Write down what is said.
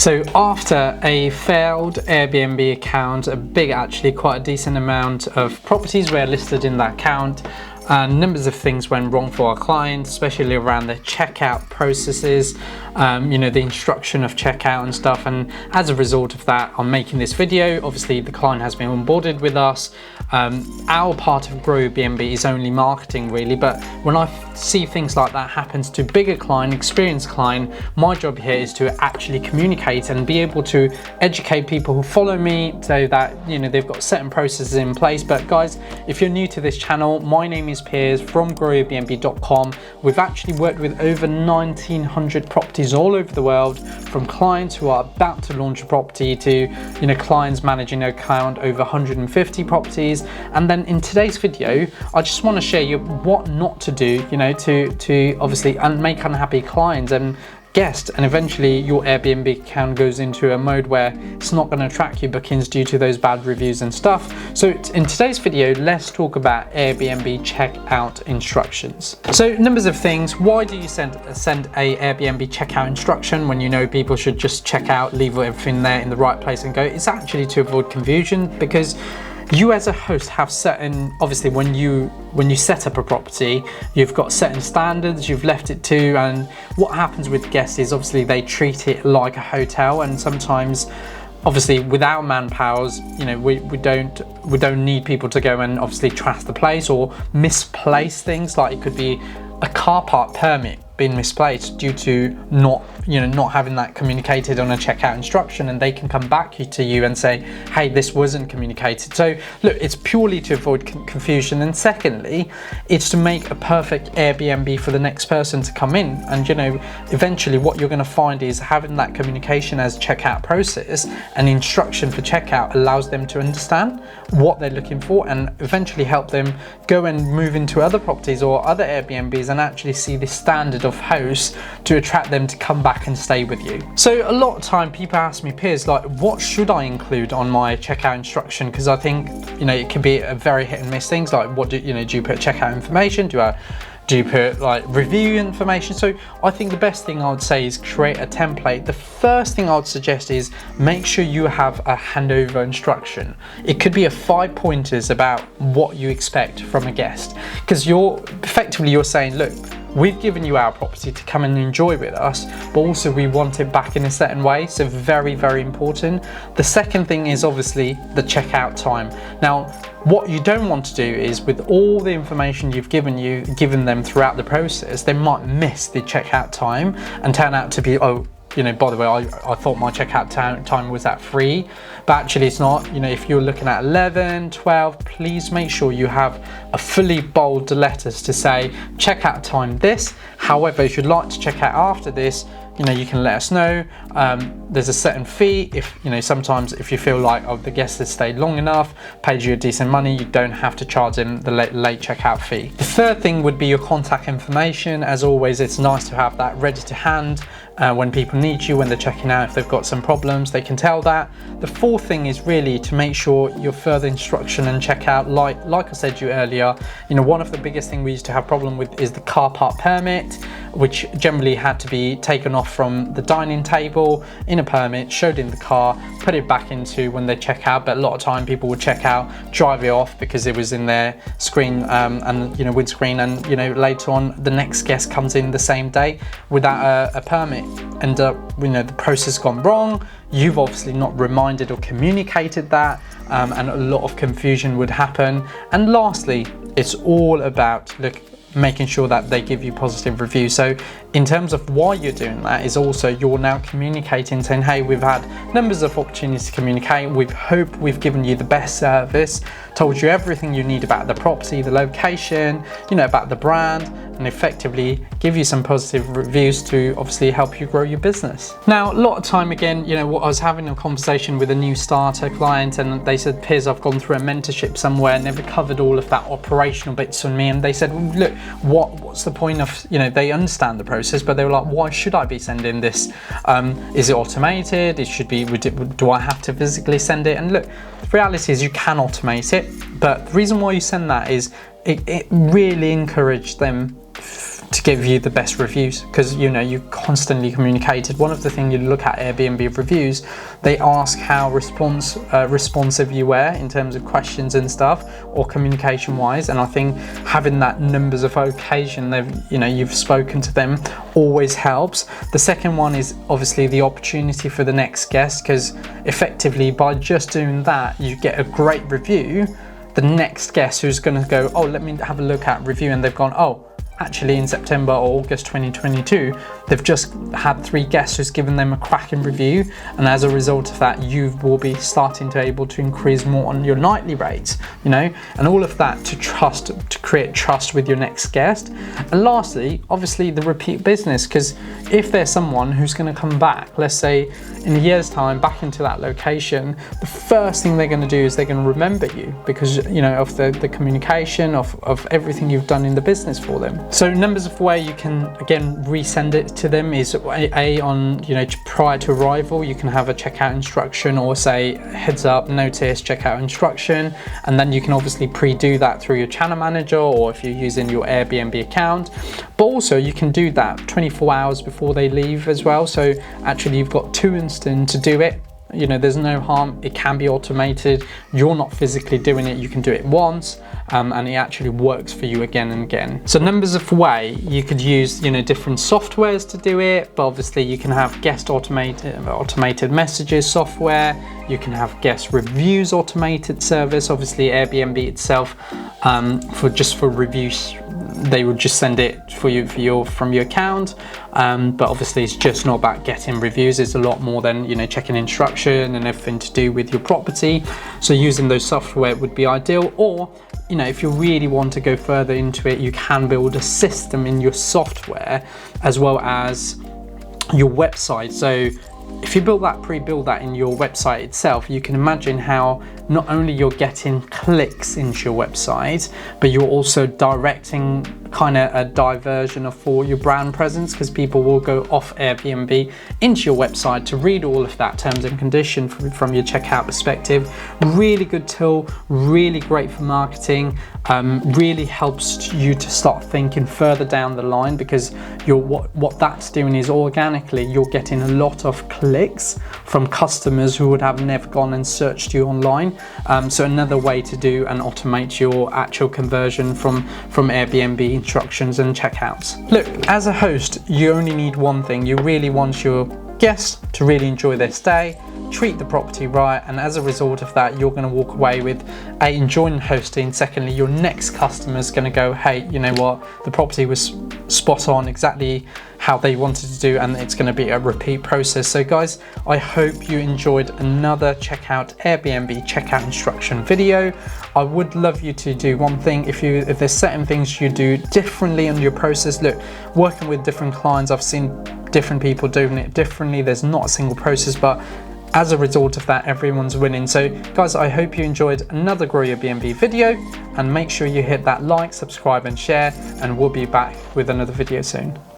So after a failed Airbnb account, quite a decent amount of properties were listed in that account, and numbers of things went wrong for our clients, especially around the checkout processes, the instruction of checkout and stuff. And as a result of that, I'm making this video. Obviously the client has been onboarded with us. Our part of Grow Airbnb is only marketing really, but when I see things like that happens to bigger client, experienced client, my job here is to actually communicate and be able to educate people who follow me so that they've got certain processes in place. But guys, if you're new to this channel, my name is Piers from growairbnb.com. We've actually worked with over 1,900 properties all over the world, from clients who are about to launch a property to clients managing an account over 150 properties. And then in today's video, I just want to share you what not to do, to obviously make unhappy clients and guests, and eventually your Airbnb account goes into a mode where it's not going to track your bookings due to those bad reviews and stuff. So in today's video, let's talk about Airbnb checkout instructions. So numbers of things. Why do you send a Airbnb checkout instruction when people should just check out, leave everything there in the right place and go? It's actually to avoid confusion, because you as a host have certain, obviously when you set up a property, you've got certain standards you've left it to, and what happens with guests is obviously they treat it like a hotel, and sometimes obviously with our manpowers, we don't need people to go and obviously trash the place or misplace things. Like it could be a car park permit being misplaced due to not having that communicated on a checkout instruction, and they can come back to you and say, hey, this wasn't communicated. So look, it's purely to avoid confusion, and secondly, it's to make a perfect Airbnb for the next person to come in. And eventually what you're going to find is having that communication as checkout process and instruction for checkout allows them to understand what they're looking for, and eventually help them go and move into other properties or other Airbnbs and actually see the standard of hosts to attract them to come back and stay with you. So a lot of time people ask me, Piers, like, what should I include on my checkout instruction? Because I think it can be a very hit and miss things. Like, what do you put checkout information? Do you put like review information? So I think the best thing I would say is create a template. The first thing I would suggest is make sure you have a handover instruction. It could be a 5 pointers about what you expect from a guest, because you're saying, look, we've given you our property to come and enjoy with us, but also we want it back in a certain way. So very, very important. The second thing is obviously the checkout time. Now, what you don't want to do is, with all the information you've given them throughout the process, they might miss the checkout time and turn out to be, by the way, I thought my checkout time was at 3, but actually it's not. If you're looking at 11, 12, please make sure you have a fully bold letters to say checkout time this. However, if you'd like to check out after this, you can let us know. There's a certain fee. If sometimes if you feel like the guest has stayed long enough, paid you a decent money, you don't have to charge them the late checkout fee. The third thing would be your contact information. As always, it's nice to have that ready to hand when people need you, when they're checking out. If they've got some problems, they can tell that. The fourth thing is really to make sure your further instruction and checkout, like I said to you earlier, one of the biggest things we used to have problem with is the car park permit, which generally had to be taken off from the dining table in a permit, showed in the car, put it back into when they check out. But a lot of time people would check out, drive it off because it was in their screen and windscreen, and later on the next guest comes in the same day without a permit, and the process gone wrong. You've obviously not reminded or communicated that, and a lot of confusion would happen. And lastly, it's all about making sure that they give you positive reviews. So in terms of why you're doing that is also you're now communicating, saying, hey, we've had numbers of opportunities to communicate. We've given you the best service, told you everything you need about the property, the location, about the brand, and effectively give you some positive reviews to obviously help you grow your business. Now, a lot of time, again, I was having a conversation with a new starter client, and they said, Piers, I've gone through a mentorship somewhere, never covered all of that operational bits on me. And they said, well, look, what's the point of, they understand the process, but they were like, why should I be sending this? Is it automated? It should be, do I have to physically send it? And look, the reality is you can automate it, but the reason why you send that is it really encouraged them to give you the best reviews, because you know you constantly communicated. One of the things you look at Airbnb reviews, they ask how responsive you were in terms of questions and stuff, or communication wise, and I think having that numbers of occasion you've spoken to them always helps. The second one is obviously the opportunity for the next guest, because effectively by just doing that you get a great review. The next guest who's going to go, oh, let me have a look at review, and they've gone, oh, actually in September or August 2022 they've just had 3 guests who's given them a cracking review, and as a result of that you will be starting to able to increase more on your nightly rates, you know, and all of that to create trust with your next guest. And lastly, obviously the repeat business, because if there's someone who's going to come back, let's say in a year's time, back into that location, the first thing they're going to do is they're going to remember you, because you know of the communication of everything you've done in the business for them. So numbers of way you can again resend it to them is on, you know, prior to arrival you can have a checkout instruction, or say heads up notice checkout instruction, and then you can obviously pre-do that through your channel manager, or if you're using your Airbnb account. But also you can do that 24 hours before they leave as well, so actually you've got 2 instances to do it. You know, there's no harm, it can be automated, you're not physically doing it, you can do it once, and it actually works for you again and again. So numbers of way, you could use, you know, different softwares to do it, but obviously you can have guest automated messages software, you can have guest reviews automated service. Obviously Airbnb itself, for reviews, they would just send it for you from your account, but obviously it's just not about getting reviews, it's a lot more than, you know, checking instruction and everything to do with your property. So using those software would be ideal, or you know, if you really want to go further into it, you can build a system in your software as well as your website. So if you pre-build that in your website itself, you can imagine how not only you're getting clicks into your website, but you're also directing kind of a diversion for your brand presence, because people will go off Airbnb into your website to read all of that terms and condition from your checkout perspective. Really good tool, really great for marketing, really helps you to start thinking further down the line, because what that's doing is organically you're getting a lot of clicks from customers who would have never gone and searched you online. So another way to do and automate your actual conversion from Airbnb instructions and checkouts. Look, as a host, you only need one thing. You really want your guests to really enjoy their stay, treat the property right, and as a result of that you're going to walk away with enjoying hosting. Secondly, your next customer is going to go, hey, you know what, the property was spot on, exactly how they wanted to do, and it's going to be a repeat process. So guys, I hope you enjoyed another checkout Airbnb checkout instruction video. I would love you to do one thing. If there's certain things you do differently in your process, look, working with different clients, I've seen different people doing it differently. There's not a single process, but as a result of that, everyone's winning. So guys, I hope you enjoyed another Grow Your B&B video, and make sure you hit that like, subscribe and share, and we'll be back with another video soon.